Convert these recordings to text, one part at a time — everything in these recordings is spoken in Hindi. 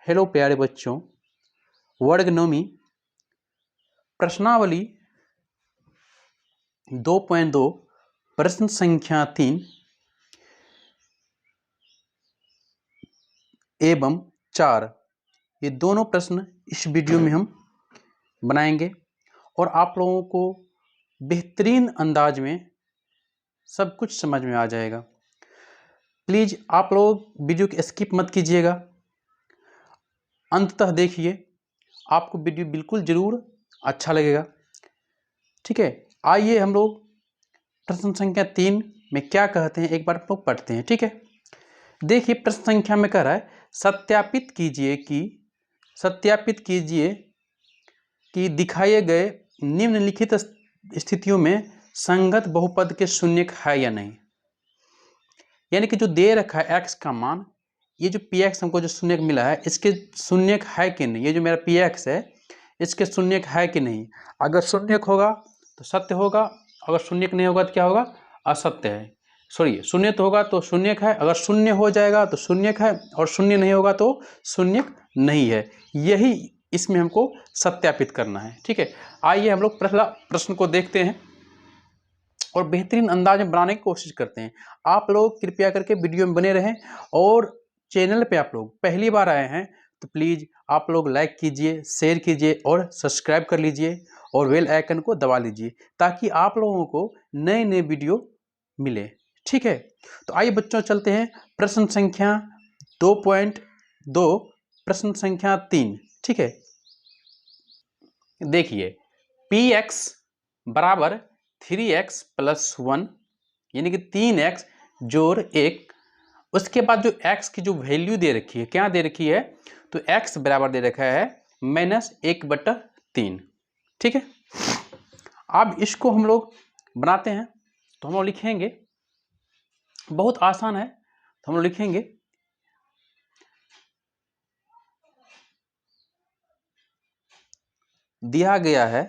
हेलो प्यारे बच्चों, वर्ग नौवीं प्रश्नावली 2.2 प्रश्न संख्या 3 एवं 4 ये दोनों प्रश्न इस वीडियो में हम बनाएंगे और आप लोगों को बेहतरीन अंदाज में सब कुछ समझ में आ जाएगा। प्लीज़ आप लोग वीडियो को स्किप मत कीजिएगा, अंत तक देखिए, आपको वीडियो बिल्कुल ज़रूर अच्छा लगेगा। ठीक है, आइए हम लोग प्रश्न संख्या 3 में क्या कहते हैं एक बार लोग पढ़ते हैं। ठीक है, देखिए प्रश्न संख्या में कह रहा है सत्यापित कीजिए कि दिखाए गए निम्नलिखित स्थितियों में संगत बहुपद के शून्यक है या नहीं। यानी कि जो दे रखा है x का मान, ये जो px हमको जो शून्यक मिला है इसके शून्यक है कि नहीं, ये जो मेरा px है इसके शून्यक है कि नहीं। अगर शून्यक होगा तो सत्य होगा, अगर शून्यक नहीं होगा तो क्या होगा, असत्य है। सॉरी, शून्य तो होगा तो शून्यक है, अगर शून्य हो जाएगा तो शून्यक है, और शून्य नहीं होगा तो शून्यक नहीं है। यही इसमें हमको सत्यापित करना है। ठीक है, आइए हम लोग पहला प्रश्न को देखते हैं और बेहतरीन अंदाज में बनाने की कोशिश करते हैं। आप लोग कृपया करके वीडियो में बने रहें और चैनल पे आप लोग पहली बार आए हैं तो प्लीज़ आप लोग लाइक कीजिए, शेयर कीजिए और सब्सक्राइब कर लीजिए और बेल आइकन को दबा लीजिए ताकि आप लोगों को नए नए वीडियो मिले। ठीक है, तो आइए बच्चों चलते हैं प्रश्न संख्या 2.2 प्रश्न संख्या 3। ठीक है, देखिए px बराबर 3x + 1 यानी कि 3x जोड़ 1, उसके बाद जो x की जो वैल्यू दे रखी है, क्या दे रखी है, तो x बराबर दे रखा है -1/3। ठीक है, अब इसको हम लोग बनाते हैं तो हम लोग लिखेंगे, बहुत आसान है, तो हम लोग लिखेंगे दिया गया है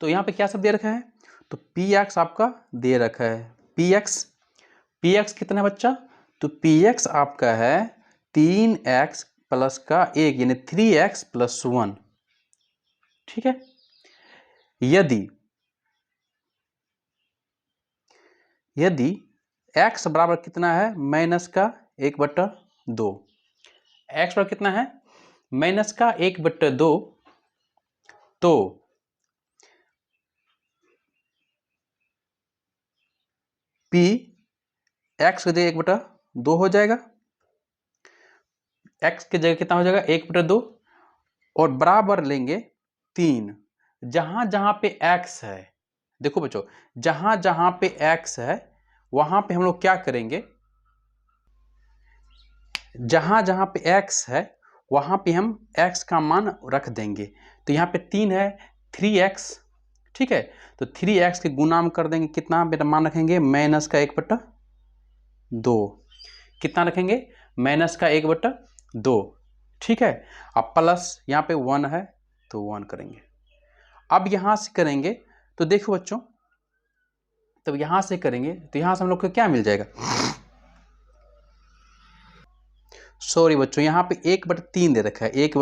तो यहाँ पे क्या सब दे रखा है, तो px आपका दे रखा है, px कितना है बच्चा, तो px आपका है 3x प्लस का 1 यानी 3x + 1। ठीक है, यदि x बराबर कितना है, -1/2, x बराबर कितना है, -1/2, तो p x की जगह 1/2 हो जाएगा, x की जगह कितना हो जाएगा 1/2 और बराबर लेंगे 3। जहां जहां पे x है, देखो बच्चों, जहां जहां पे x है वहां पे हम लोग क्या करेंगे, जहां जहां पे x है वहां पे हम x का मान रख देंगे। तो यहाँ पे 3 है, 3x। ठीक है, तो 3x के गुना में कर देंगे, कितना बेटा मान रखेंगे, -1/2। कितना रखेंगे, -1/2। ठीक है, अब प्लस यहाँ पे 1 है तो 1 करेंगे। अब यहाँ से करेंगे तो देखो बच्चों, तब यहाँ से करेंगे तो यहाँ से हम लोग को क्या मिल जाएगा, सॉरी बच्चों, यहाँ पे 1/3 दे रखा है, 1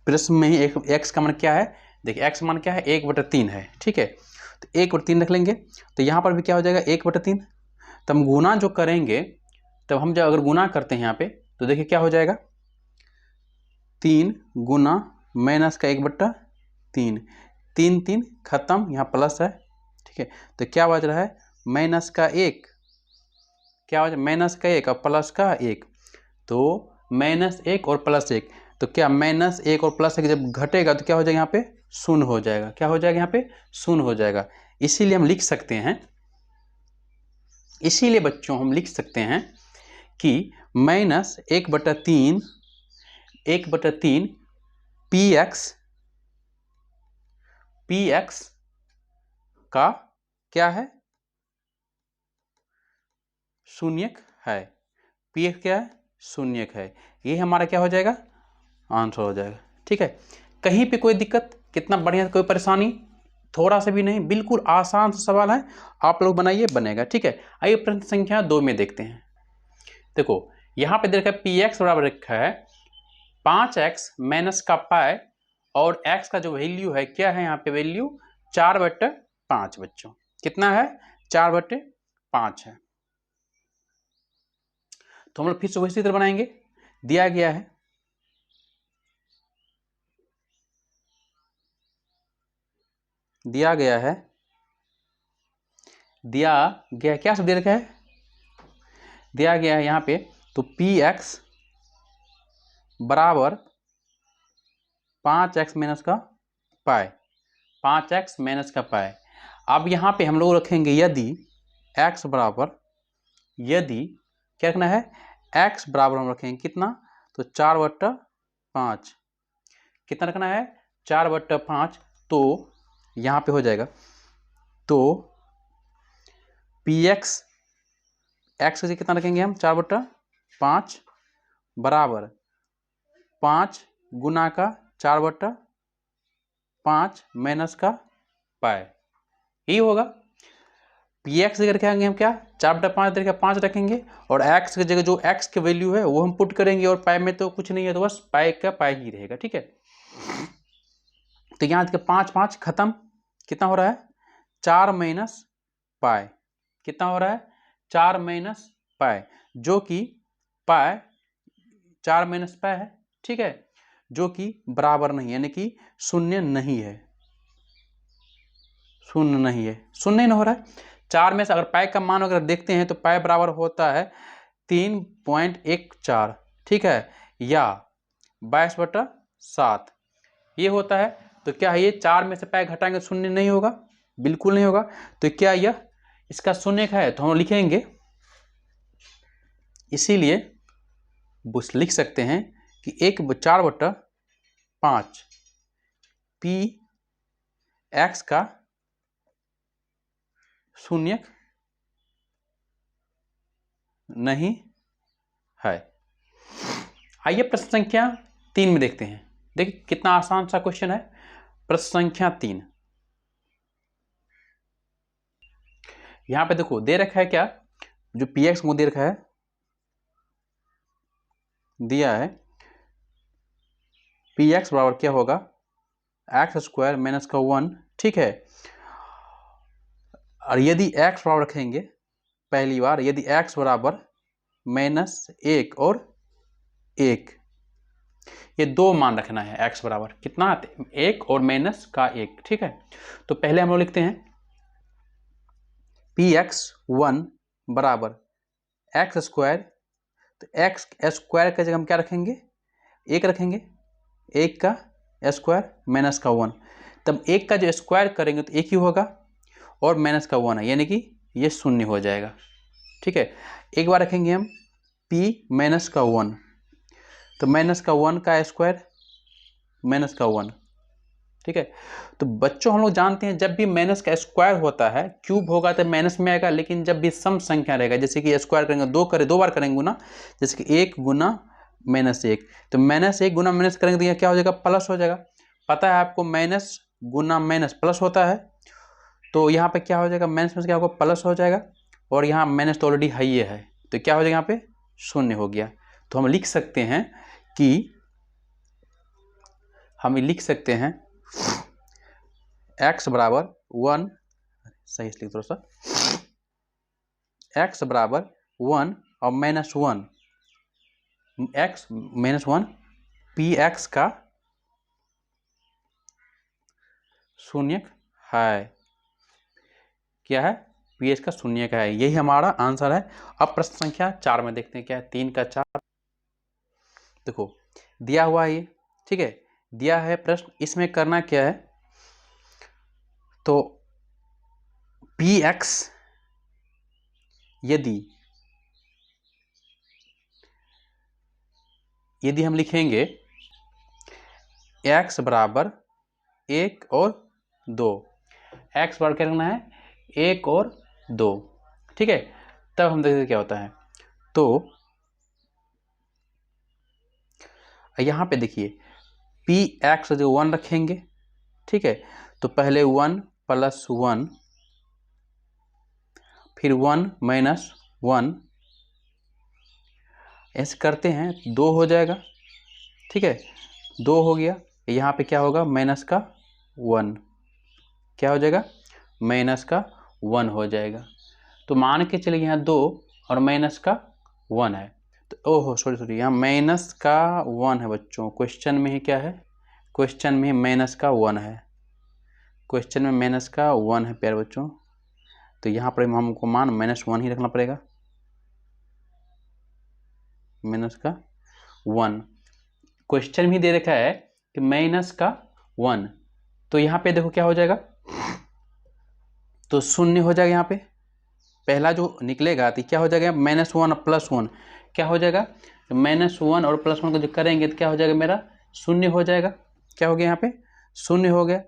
प्रश्न में ही एक x का मान क्या है, देखिए x मान क्या है, 1/3 है। ठीक है, तो 1/3 रख लेंगे, तो यहाँ पर भी क्या हो जाएगा 1/3। तब हम गुना जो करेंगे, तब हम जब अगर गुना करते हैं यहाँ पे तो देखिए क्या हो जाएगा, 3 गुना -1/3, 3 खत्म, यहाँ प्लस है। ठीक है, तो क्या बच रहा है, -1, क्या बचा, -1 और +1, तो -1 और +1, तो क्या -1 और +1 जब घटेगा तो क्या हो जाएगा, यहाँ पे 0 हो जाएगा। क्या हो जाएगा, यहाँ पे 0 हो जाएगा। इसीलिए हम लिख सकते हैं, इसीलिए बच्चों हम लिख सकते हैं कि -1/3 px का क्या है, शून्यक है। px क्या है, शून्यक है। ये हमारा क्या हो जाएगा, आंसर हो जाएगा। ठीक है, कहीं पे कोई दिक्कत, कितना बढ़िया, कोई परेशानी, थोड़ा सा भी नहीं, बिल्कुल आसान सा सवाल है, आप लोग बनाइए, बनेगा। ठीक है, आइए प्रश्न संख्या 2 में देखते हैं। देखो यहाँ पे देखा पी एक्स बराबर रखा है 5x माइनस का पाई, और x का जो वैल्यू है क्या है यहाँ पे वैल्यू 4/5 बच्चों, कितना है 4/5 है। तो हम लोग फिर से वही तरह बनाएंगे, दिया गया है क्या सब दे रखा है, दिया गया है यहाँ पे, तो पी एक्स बराबर 5x माइनस का पाई, 5x माइनस का पाई। अब यहाँ पे हम लोग रखेंगे यदि x बराबर, यदि क्या रखना है x बराबर हम रखेंगे कितना, तो 4/5, कितना रखना है 4/5, तो यहाँ पे हो जाएगा, तो पी एक्स एक्स कितना रखेंगे हम 4/5 बराबर 5 गुना का 4/5 माइनस का पाई, यही होगा। पी एक्स जगह रखेंगे हम क्या 4/5 जगह 5 रखेंगे, और एक्स की जगह जो एक्स की वैल्यू है वो हम पुट करेंगे, और पाई में तो कुछ नहीं है, तो बस पाई का पाई ही रहेगा। ठीक है, तो यहाँ 5 खत्म, कितना हो रहा है 4 माइनस पाई, कितना हो रहा है 4 माइनस पाई, जो कि पाई 4 माइनस पाई है। ठीक है, जो कि बराबर नहीं, यानी कि शून्य नहीं है, शून्य नहीं है, शून्य नहीं हो रहा है। 4 में से अगर पाई का मान अगर देखते हैं तो पाई बराबर होता है 3.14, ठीक है, या 22/7 ये होता है। तो क्या है ये 4 में से पाई घटाएंगे शून्य नहीं होगा, बिल्कुल नहीं होगा। तो क्या यह इसका शून्य का है, तो हम लिखेंगे, इसीलिए लिख सकते हैं कि 4/5 पी एक्स का शून्य नहीं है। आइए प्रश्न संख्या 3 में देखते हैं। देखिए कितना आसान सा क्वेश्चन है। प्रश्न संख्या 3, यहां पे देखो दे रखा है क्या, जो पी एक्स को दे रखा है, दिया है पी एक्स बराबर क्या होगा x² माइनस का 1, ठीक है। और यदि x बराबर रखेंगे, पहली बार यदि x बराबर -1 और 1, ये दो मान रखना है, x बराबर कितना 1 और -1, ठीक है। तो पहले हम लोग लिखते हैं px1 बराबर x², तो x² का जगह हम क्या रखेंगे 1 रखेंगे, 1 का स्क्वायर माइनस का 1, तब 1 का जो स्क्वायर करेंगे तो 1 ही होगा, और माइनस का 1 है, यानी कि ये शून्य हो जाएगा। ठीक है, एक बार रखेंगे हम p माइनस का 1, तो माइनस का 1 का स्क्वायर माइनस का 1, ठीक है। तो बच्चों हम लोग जानते हैं जब भी माइनस का स्क्वायर होता है, क्यूब होगा तो माइनस में आएगा, लेकिन जब भी सम संख्या रहेगा, जैसे कि स्क्वायर करेंगे 2 बार करेंगे गुना, जैसे कि 1 गुना -1, तो -1 गुना माइनस करेंगे तो यह क्या हो जाएगा प्लस हो जाएगा। पता है आपको माइनस गुना माइनस प्लस होता है, तो यहाँ पे क्या हो जाएगा माइनस में क्या होगा प्लस हो जाएगा, और यहाँ माइनस तो ऑलरेडी है ही है, तो क्या हो जाएगा यहाँ पे शून्य हो गया। तो हम लिख सकते हैं कि x बराबर 1, सही से लिख थोड़ा सा, x बराबर 1 और -1, x -1 पी एक्स का शून्य है, क्या है पी एक्स का शून्य का है, यही हमारा आंसर है। अब प्रश्न संख्या 4 में देखते हैं क्या है, 3 का 4, देखो दिया हुआ है ये, ठीक है, दिया है प्रश्न, इसमें करना क्या है, तो पी एक्स यदि हम लिखेंगे x बराबर 1 और 2, x बराबर क्या करना है 1 और 2, ठीक है, तब हम देखते क्या होता है। तो यहाँ पे देखिए पी एक्स जो 1 रखेंगे, ठीक है, तो पहले 1 प्लस 1, फिर 1 माइनस 1, ऐसे करते हैं 2 हो जाएगा। ठीक है, 2 हो गया। यहाँ पे क्या होगा, माइनस का 1, क्या हो जाएगा, माइनस का 1 हो जाएगा। तो मान के चलिए यहाँ 2 और माइनस का 1 है, तो ओहो सॉरी यहाँ माइनस का 1 है बच्चों। क्वेश्चन में ही क्या है, क्वेश्चन में माइनस का 1 है, क्वेश्चन में माइनस का 1 है प्यारे बच्चों। तो यहाँ पर हमको मान -1 ही रखना पड़ेगा, माइनस का 1। क्वेश्चन में दे रखा है कि माइनस का 1, तो यहाँ पे देखो क्या हो जाएगा, तो 0 हो जाएगा। यहाँ पे पहला जो निकलेगा तो क्या हो जाएगा, -1 और +1 क्या हो जाएगा, -1 और +1 को जो करेंगे तो क्या हो जाएगा, मेरा 0 हो जाएगा। क्या हो गया, यहाँ पे 0 हो गया,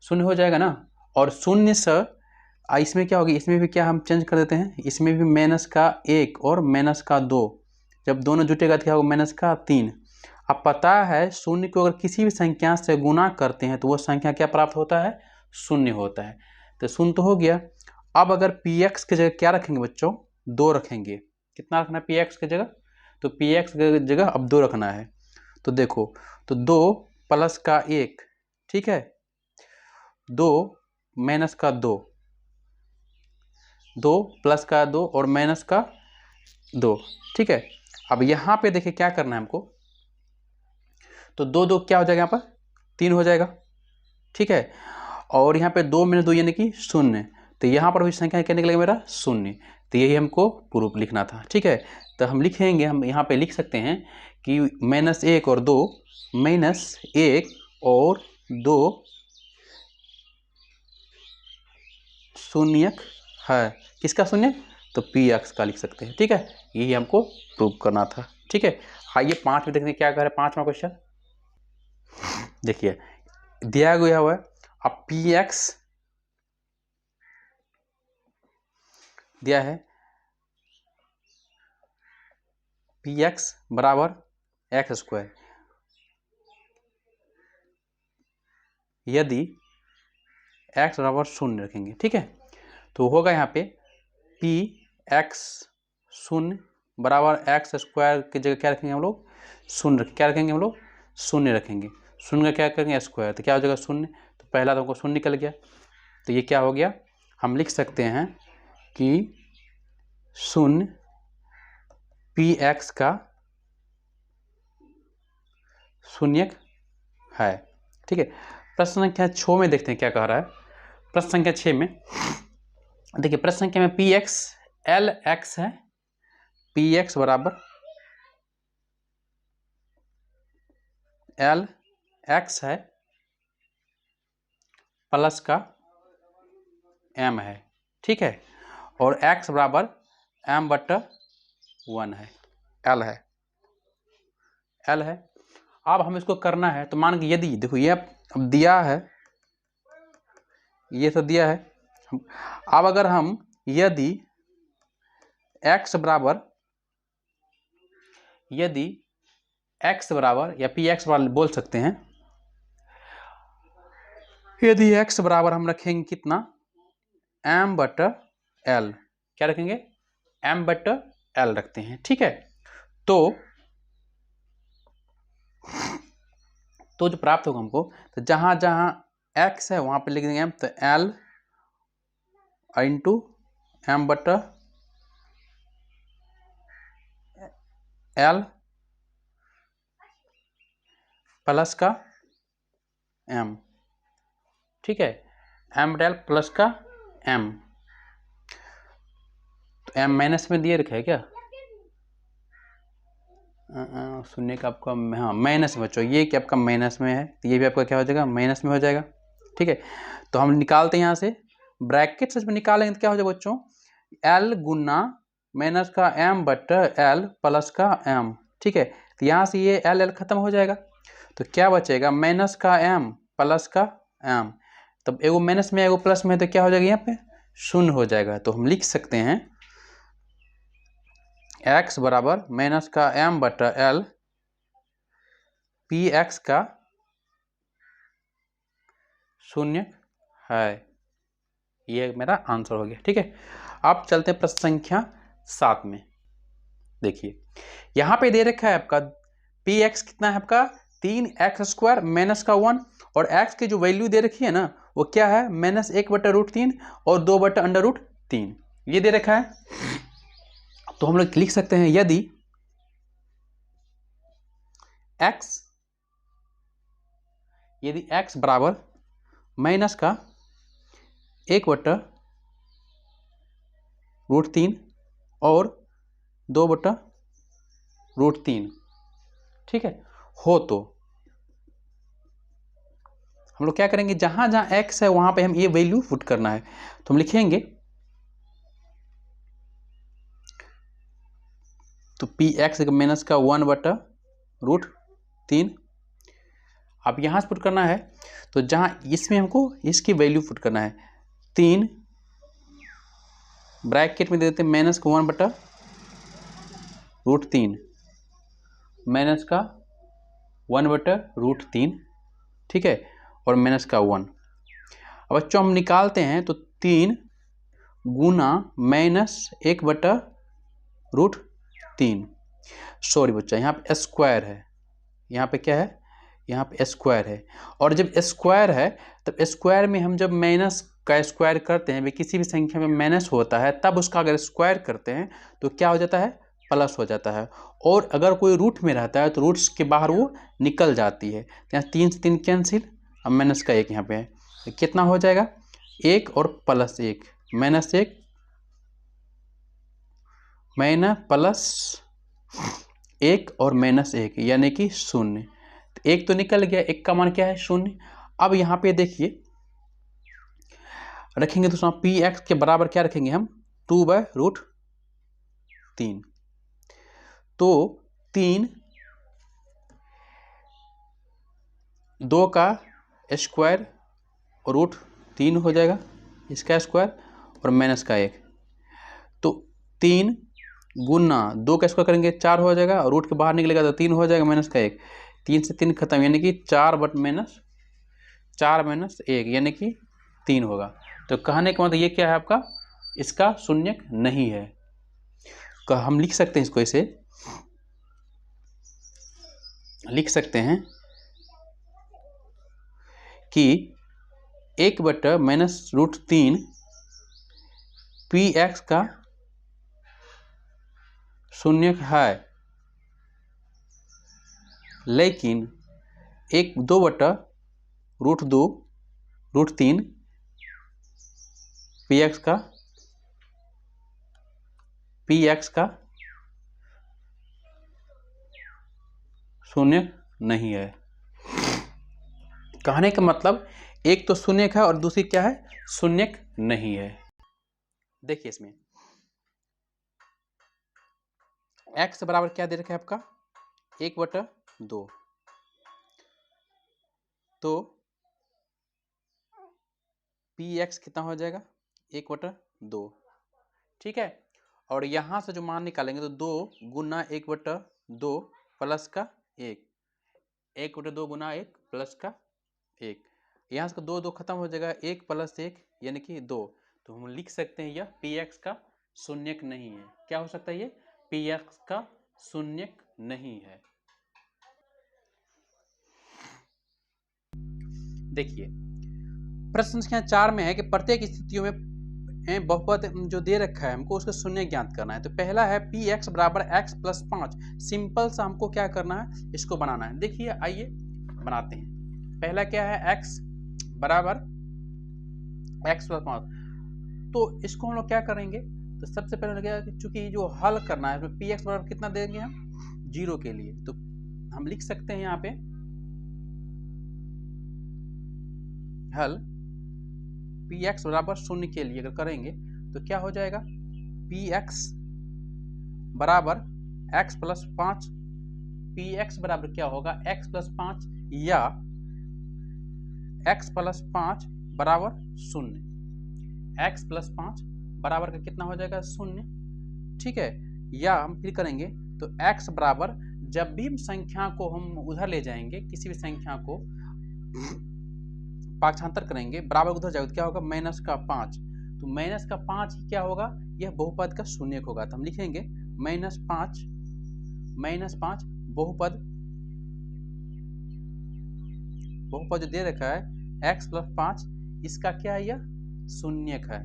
0 हो जाएगा ना। और 0 से इसमें क्या होगी, इसमें भी क्या हम चेंज कर देते हैं, इसमें भी -1 और -2, जब दोनों जुटेगा तो क्या होगा, -3। अब पता है 0 को अगर किसी भी संख्या से गुना करते हैं तो वो संख्या क्या प्राप्त होता है, 0 होता है। तो 0 तो हो गया। अब अगर px की जगह क्या रखेंगे बच्चों, 2 रखेंगे। कितना रखना है px की जगह, तो px की जगह अब 2 रखना है। तो देखो, तो 2 प्लस का 1, ठीक है, 2 माइनस का 2, 2 प्लस का 2 और माइनस का 2, ठीक है। अब यहाँ पे देखिए क्या करना है हमको, तो 2 क्या हो जाएगा, यहाँ पर 3 हो जाएगा, ठीक है। और यहाँ पे 2 - 2 यानी कि 0, तो यहाँ पर भी संख्या क्या निकलेगा, मेरा 0। तो यही हमको प्रूफ लिखना था, ठीक है। तो हम लिखेंगे, हम यहाँ पे लिख सकते हैं कि -1 और 2, -1 और 2 शून्यक है। किसका शून्य, तो px का लिख सकते हैं, ठीक है। यही हमको प्रूव करना था, ठीक है। आइए 5 में देखते हैं क्या कह रहा है 5वां क्वेश्चन। देखिए दिया गया हुआ है, अब px दिया है, px बराबर x², यदि x बराबर 0 रखेंगे, ठीक है। तो होगा यहाँ पे px 0 बराबर x² की जगह क्या रखेंगे हम लोग, 0 क्या रखेंगे हम लोग, 0 रखेंगे। 0 का क्या करेंगे, स्क्वायर, तो क्या हो जाएगा 0। तो पहला तो हमको 0 निकल गया, तो ये क्या हो गया, हम लिख सकते हैं कि 0 px का शून्यक है, ठीक है। प्रश्न संख्या 6 में देखते हैं क्या कह रहा है। प्रश्न संख्या 6 में देखिए, प्रश्न संख्या में px lx है, px बराबर lx है प्लस का m है, ठीक है। और x बराबर m/1 है, l है। अब हम इसको करना है, तो मान के यदि देखो ये अब दिया है, ये तो दिया है। अब अगर हम यदि x बराबर या px बराबर बोल सकते हैं, यदि x बराबर हम रखेंगे कितना, m/l, क्या रखेंगे, m/l रखते हैं, ठीक है। तो जो प्राप्त होगा हमको, तो जहां जहां x है वहां पे लिख देंगे m, तो l इंटू m/l प्लस का m, ठीक है, m/l प्लस का m। तो m माइनस में दिए रखा है क्या, सुनने का आपका, हाँ माइनस में बच्चों, ये कि आपका माइनस में है, तो ये भी आपका क्या हो जाएगा, माइनस में हो जाएगा, ठीक है। तो हम निकालते हैं यहाँ से, ब्रैकेट से निकालेंगे तो क्या हो जाएगा बच्चों, l गुना माइनस का m/l प्लस का m, ठीक है। तो यहाँ से ये l खत्म हो जाएगा, तो क्या बचेगा, माइनस का m प्लस का m। तब एगो माइनस में एगो प्लस में, तो क्या हो जाएगा, यहाँ पे 0 हो जाएगा। तो हम लिख सकते हैं x बराबर माइनस का m/l px का शून्य है। ये मेरा आंसर हो गया। ठीक है, अब चलते हैं प्रश्न संख्या 7 में। देखिए यहाँ पे दे रखा है आपका पी एक्स कितना है आपका 3x² माइनस का 1, और x की जो वैल्यू दे रखी है ना वो क्या है -1/√3 और 2/√3 ये दे रखा है। तो हम लोग लिख सकते हैं यदि x बराबर माइनस का 1/√3 और 2/√3, ठीक है, हो तो हम लोग क्या करेंगे, जहां जहां x है वहां पे हम ये वैल्यू पुट करना है। तो हम लिखेंगे तो पी एक्स माइनस का 1/√3। अब यहां से पुट करना है तो जहां इसमें हमको इसकी वैल्यू पुट करना है 3 ब्रैकेट में दे देते हैं माइनस का 1/√3 माइनस का 1/√3, ठीक है, और माइनस का 1। अब बच्चों हम निकालते हैं तो 3 गुना -1/√3, सॉरी बच्चा यहाँ पे स्क्वायर है, यहाँ पे क्या है, यहाँ पे स्क्वायर है। और जब स्क्वायर है तब स्क्वायर में हम जब माइनस का स्क्वायर करते हैं, किसी भी संख्या में माइनस होता है तब उसका अगर स्क्वायर करते हैं तो क्या हो जाता है, प्लस हो जाता है। और अगर कोई रूट में रहता है तो रूट्स के बाहर वो निकल जाती है। तो यहाँ 3 से 3 कैंसिल, अब माइनस का 1 यहाँ पे है, तो कितना हो जाएगा 1 और +1, -1 +1 और -1 यानी कि 0। तो 1 तो निकल गया, 1 का मान क्या है 0। अब यहाँ पे देखिए रखेंगे तो पी एक्स के बराबर क्या रखेंगे हम 2/√3। तो 3 2 का स्क्वायर और √3 हो जाएगा, इसका स्क्वायर और माइनस का 1। तो 3 गुना 2 का स्क्वायर करेंगे 4 हो जाएगा, और रूट के बाहर निकलेगा तो 3 हो जाएगा माइनस का 1। 3 से 3 खत्म, यानी कि 4 - 1 यानी कि 3 होगा। तो कहने का मतलब ये क्या है आपका, इसका शून्यक नहीं है। तो हम लिख सकते हैं इसको, इसे लिख सकते हैं कि 1/-√3 पी एक्स का शून्यक है, लेकिन 2/√3 पी एक्स का शून्यक नहीं है। कहने का मतलब एक तो शून्यक है और दूसरी क्या है, शून्यक नहीं है। देखिए इसमें x बराबर क्या दे रखा है आपका 1/2, तो पी एक्स कितना हो जाएगा 1/2, ठीक है। और यहां से जो मान निकालेंगे तो 2 गुना 1/2 प्लस का 1, 1/2 गुना 1 प्लस का 1, यहाँ से 2 खत्म हो जाएगा, 1 + 1 यानी कि 2। तो हम लिख सकते हैं यह पी एक्स का शून्यक नहीं है। क्या हो सकता है, ये पी एक्स का शून्यक नहीं है। देखिए प्रश्न संख्या 4 में है कि प्रत्येक स्थितियों में बहुपद जो दे रखा है हमको उसका शून्य ज्ञात करना है। तो पहला है पी एक्स बराबर x + 5। सिंपल सा हमको क्या करना है, इसको बनाना है। देखिए आइए बनाते हैं। पहला क्या है x बराबर x + 5। तो इसको हम लोग क्या करेंगे, तो सबसे पहले क्या, चूंकि जो हल करना है पी एक्स बराबर कितना देंगे हम 0 के लिए, तो हम लिख सकते हैं यहाँ पे हल पी एक्स बराबर 0 के लिए अगर करेंगे तो क्या हो जाएगा, पी एक्स बराबर x + 5। पी एक्स बराबर क्या होगा x + 5 या x + 5 बराबर 0। x + 5 बराबर का कितना हो जाएगा 0, ठीक है। या हम फिर करेंगे तो x बराबर, जब भी संख्या को हम उधर ले जाएंगे किसी भी संख्या को पाक्षांतर करेंगे, बराबर उधर जाएगा तो क्या होगा, -5। तो -5 क्या होगा, यह बहुपद का शून्यक होगा। तो हम लिखेंगे -5 बहुपद जो दे रखा है x + 5, इसका क्या है, यह शून्यक है,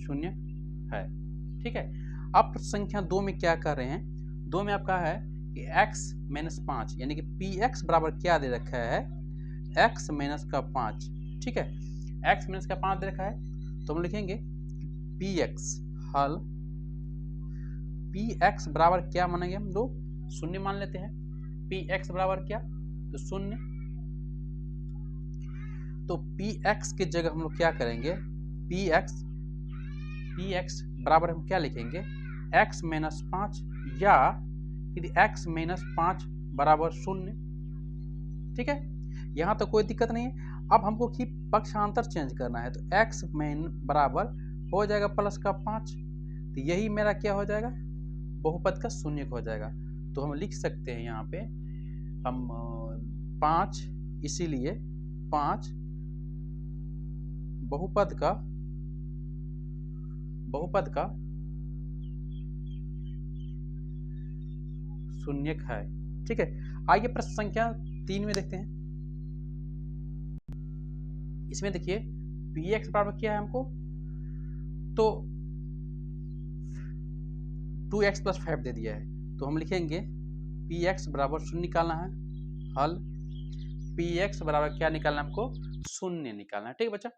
शून्य है। ठीक है। अब संख्या 2 में क्या कर रहे हैं, 2 में आपका है कि x - 5 यानी कि px बराबर क्या दे रखा है, x - 5। ठीक है, x - 5 दे रखा है तो हम लिखेंगे px हल px बराबर क्या मानेंगे, हम लोग शून्य मान लेते हैं। px बराबर क्या, तो शून्य। तो px की जगह हम लोग क्या करेंगे, px बराबर हम क्या लिखेंगे, x - 5 या फिर x - 5 बराबर शून्य। ठीक है, यहाँ तो कोई दिक्कत नहीं है। अब हमको की पक्षांतर चेंज करना है, तो x बराबर हो जाएगा +5। तो यही मेरा क्या हो जाएगा, बहुपद का शून्यक हो जाएगा। तो हम लिख सकते हैं यहाँ पे हम 5, इसीलिए 5 बहुपद का शून्यक है। ठीक है, आइए प्रश्न संख्या 3 में देखते हैं। इसमें देखिए px बराबर क्या है हमको, तो 2x + 5 दे दिया है। तो हम लिखेंगे px बराबर शून्य निकालना है, हल px बराबर क्या निकालना है हमको, शून्य निकालना है। ठीक है बच्चा,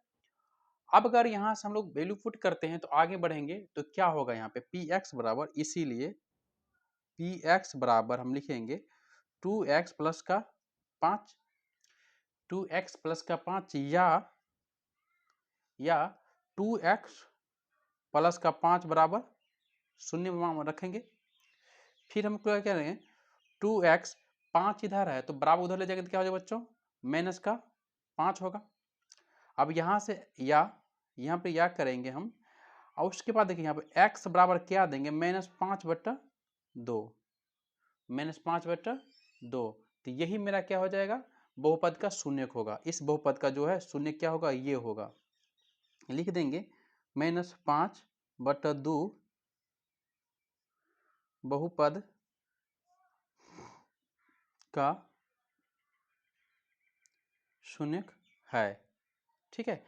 अब अगर यहाँ से हम लोग वैल्यू पुट करते हैं तो आगे बढ़ेंगे तो क्या होगा, यहाँ पे px बराबर, इसीलिए px बराबर हम लिखेंगे 2x + 5 2x + 5 या 2x + 5 बराबर शून्य रखेंगे। फिर हम क्या करेंगे, 2x 5 इधर है तो बराबर उधर ले जाएंगे तो क्या हो जाएगा बच्चों, -5 होगा। अब यहाँ से यहाँ पे या करेंगे हम, और उसके बाद देखिए यहाँ पे x बराबर क्या देंगे, -5/2 -5/2। तो यही मेरा क्या हो जाएगा, बहुपद का शून्यक होगा। इस बहुपद का जो है शून्यक क्या होगा, ये होगा। लिख देंगे -5/2 बहुपद का शून्यक है। ठीक है,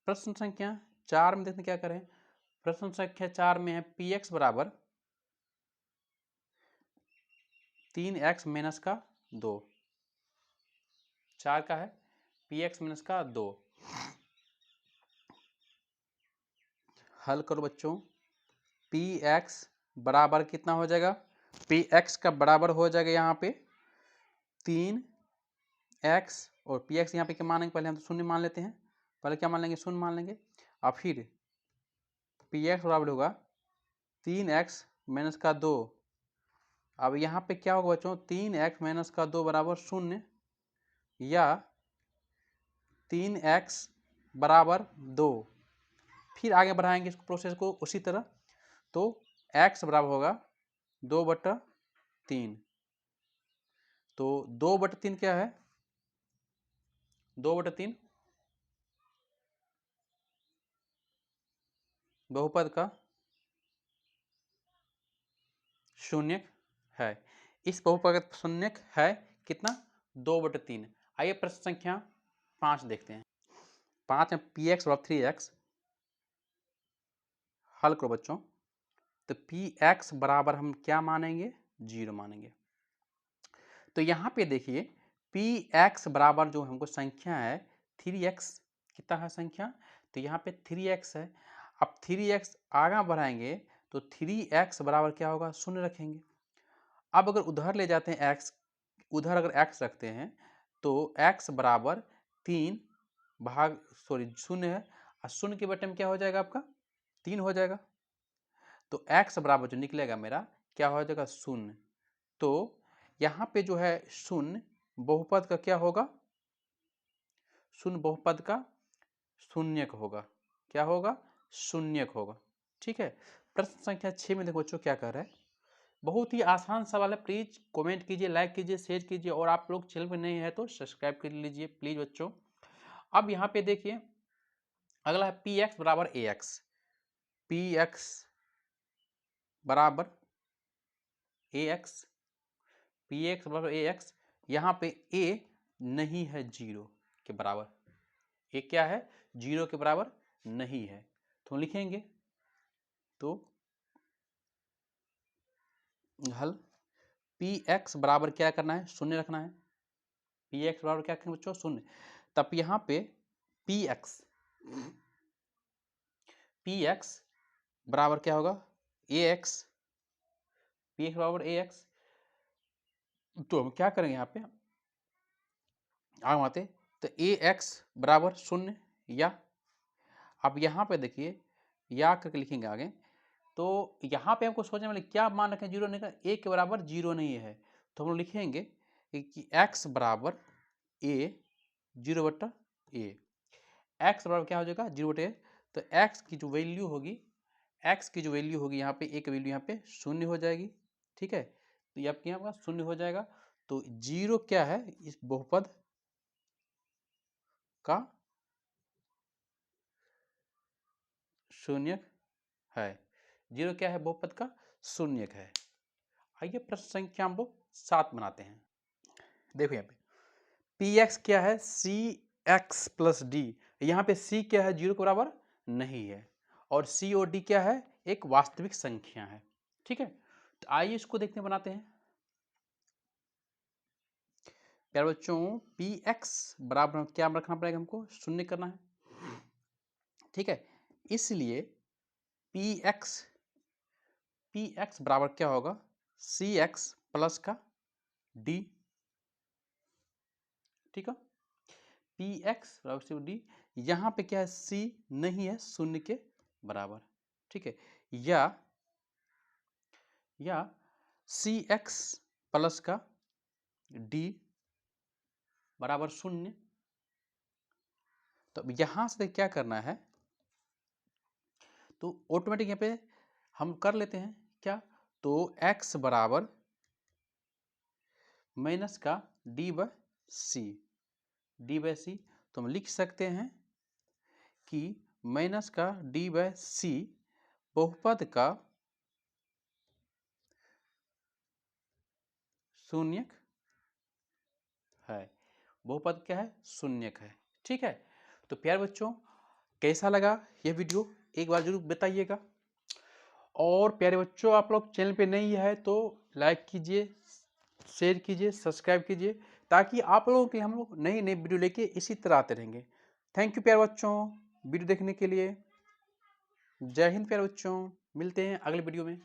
प्रश्न संख्या 4 में देखते क्या करें। प्रश्न संख्या 4 में है px बराबर 3x - 2। 4 का है px - 2। हल करो बच्चों, px बराबर कितना हो जाएगा, px का बराबर हो जाएगा यहाँ पे 3x, और px यहाँ पे क्या मानेंगे, पहले हम तो शून्य मान लेते हैं, पहले क्या मान लेंगे, शून्य मान लेंगे। और फिर px बराबर होगा 3x - 2। अब यहाँ पे क्या होगा बच्चों, 3x - 2 बराबर शून्य, या 3x बराबर 2। फिर आगे बढ़ाएंगे इस प्रोसेस को उसी तरह, तो x बराबर होगा 2/3। तो 2/3 क्या है, 2/3 बहुपद का शून्यक है। इस बहुपद का शून्यक है कितना, 2/3। आइए प्रश्न संख्या 5 देखते हैं। 5 में px बराबर 3x। हल करो बच्चों, तो px बराबर हम क्या मानेंगे, 0 मानेंगे। तो यहाँ पे देखिए px बराबर जो हमको संख्या है 3x, कितना है संख्या, तो यहाँ पे 3x है। अब 3x आगे बढ़ाएंगे तो 3x बराबर क्या होगा, शून्य रखेंगे। अब अगर उधर ले जाते हैं x, उधर अगर x रखते हैं तो x बराबर 3 भाग शून्य है, और शून्य के बटे में क्या हो जाएगा आपका, 3 हो जाएगा। तो x बराबर जो निकलेगा मेरा क्या हो जाएगा, शून्य। तो यहाँ पे जो है शून्य बहुपद का क्या होगा, शून्य बहुपद का शून्यक होगा। क्या होगा, शून्यक होगा। ठीक है, प्रश्न संख्या 6 में देखो बच्चों क्या कह रहा है, बहुत ही आसान सवाल है। प्लीज कमेंट कीजिए, लाइक कीजिए, शेयर कीजिए, और आप लोग चैनल पर नए हैं तो सब्सक्राइब कर लीजिए प्लीज बच्चों। अब यहाँ पे देखिए अगला है पी एक्स बराबर ए एक्स। पी एक्स बराबर ए एक्स, पी एक्स बराबर ए एक्स। यहाँ पे ए नहीं है 0 के बराबर, ए क्या है 0 के बराबर नहीं है, तो लिखेंगे तो हल पी एक्स बराबर क्या करना है, शून्य रखना है। पी एक्स बराबर क्या करेंगे बच्चों, शून्य। तब यहाँ पे पी एक्स बराबर क्या होगा, ए एक्स। पी एक्स बराबर ए एक्स, तो हम क्या करेंगे यहाँ पे आगे आते, तो ए एक्स बराबर शून्य, या अब यहाँ पे देखिए या करके लिखेंगे आगे। तो यहाँ पे हमको सोचने वाले क्या मान रखें, 0 नहीं का, ए के बराबर 0 नहीं है, तो हम लोग लिखेंगे कि एक्स बराबर ए 0/a। एक्स बराबर क्या हो जाएगा 0/a, तो एक्स की जो वैल्यू होगी, यहाँ पे ए की वैल्यू यहाँ पे शून्य हो जाएगी। ठीक है, तो ये आपके यहाँ शून्य हो जाएगा। तो 0 क्या है इस बहुपद का शून्यक है। 0 क्या है बहुपद का शून्यक है। आइए प्रश्न संख्या हम लोग 7 बनाते हैं। देखो यहाँ पे पी एक्स क्या है, सी एक्स प्लस डी। यहाँ पे सी क्या है 0 के बराबर नहीं है, और सी और डी क्या है एक वास्तविक संख्या है। ठीक है, तो आइए इसको देखते हैं, बनाते हैं। प्यारे बच्चों पी एक्स बराबर क्या रखना पड़ेगा, हमको शून्य करना है। ठीक है, इसलिए पी एक्स बराबर क्या होगा, सी एक्स प्लस का डी। ठीक है, पी एक्स बराबर सी डी। यहाँ पे क्या है सी नहीं है शून्य के बराबर। ठीक है, या सी एक्स प्लस का डी बराबर शून्य। तो यहां से क्या करना है, तो ऑटोमेटिक यहाँ पे हम कर लेते हैं क्या, तो x बराबर माइनस का डी बाय सी, तो हम लिख सकते हैं कि माइनस का डी बाय सी बहुपद का शून्यक है। बहुपद क्या है शून्यक है। ठीक है, तो प्यारे बच्चों कैसा लगा यह वीडियो एक बार जरूर बताइएगा। और प्यारे बच्चों आप लोग चैनल पे नहीं है तो लाइक कीजिए, शेयर कीजिए, सब्सक्राइब कीजिए, ताकि आप लोगों के हम लोग नई नई वीडियो लेके इसी तरह आते रहेंगे। थैंक यू प्यारे बच्चों वीडियो देखने के लिए। जय हिंद प्यारे बच्चों, मिलते हैं अगले वीडियो में।